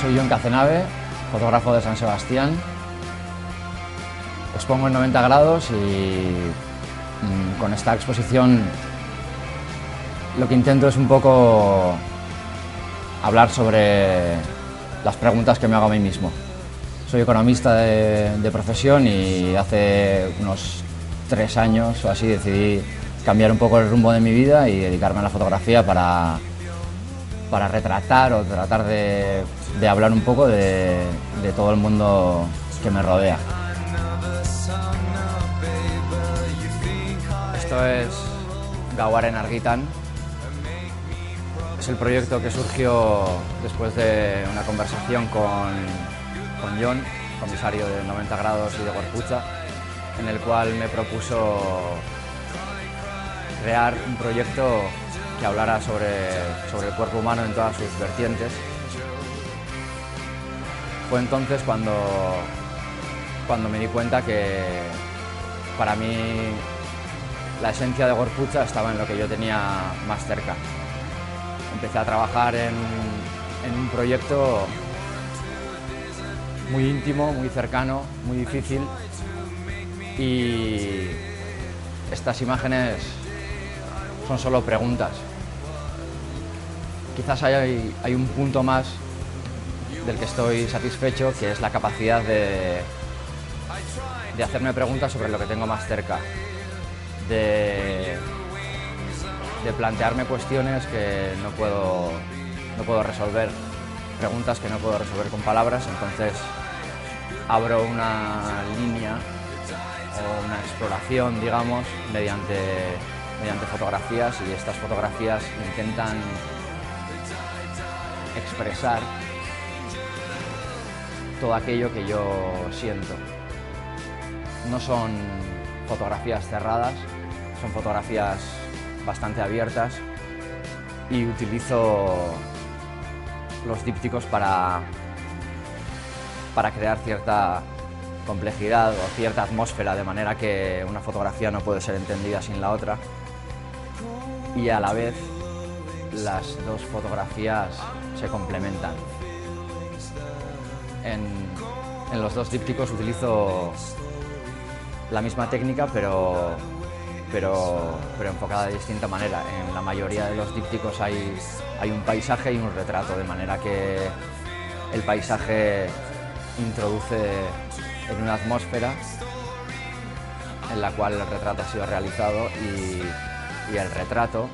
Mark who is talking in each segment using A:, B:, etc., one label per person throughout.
A: Soy Jon Cazenave, fotógrafo de San Sebastián. Expongo en 90 grados y con esta exposición lo que intento es un poco hablar sobre las preguntas que me hago a mí mismo. Soy economista de profesión y hace unos 3 años o así decidí cambiar un poco el rumbo de mi vida y dedicarme a la fotografía para retratar o tratar de hablar un poco de todo el mundo que me rodea. Esto es Gauaren Argitan. Es el proyecto que surgió después de una conversación con Jon, comisario de 90 grados y de Gorputza, en el cual me propuso crear un proyecto que hablara sobre el cuerpo humano en todas sus vertientes. Fue entonces cuando me di cuenta que para mí la esencia de Gorputza estaba en lo que yo tenía más cerca. Empecé a trabajar en un proyecto muy íntimo, muy cercano, muy difícil, y estas imágenes son solo preguntas. Quizás hay un punto más del que estoy satisfecho, que es la capacidad de hacerme preguntas sobre lo que tengo más cerca, de plantearme cuestiones que no puedo resolver, preguntas que no puedo resolver con palabras. Entonces abro una línea o una exploración, digamos, mediante fotografías, y estas fotografías intentan expresar todo aquello que yo siento. No son fotografías cerradas, son fotografías bastante abiertas, y utilizo los dípticos para crear cierta complejidad o cierta atmósfera, de manera que una fotografía no puede ser entendida sin la otra, y a la vez las dos fotografías se complementan. En los dos dípticos utilizo la misma técnica, pero enfocada de distinta manera. En la mayoría de los dípticos hay un paisaje y un retrato, de manera que el paisaje introduce en una atmósfera en la cual el retrato ha sido realizado, y el retrato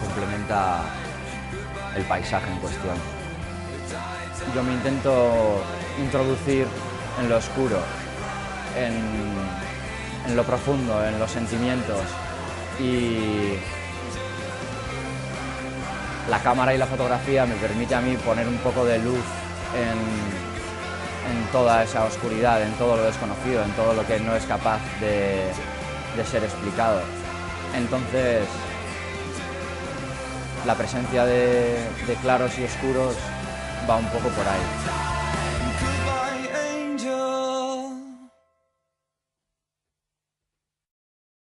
A: complementa el paisaje en cuestión. Yo me intento introducir en lo oscuro, en lo profundo, en los sentimientos, y la cámara y la fotografía me permite a mí poner un poco de luz en toda esa oscuridad, en todo lo desconocido, en todo lo que no es capaz de ser explicado. Entonces, la presencia de claros y oscuros va un poco por ahí.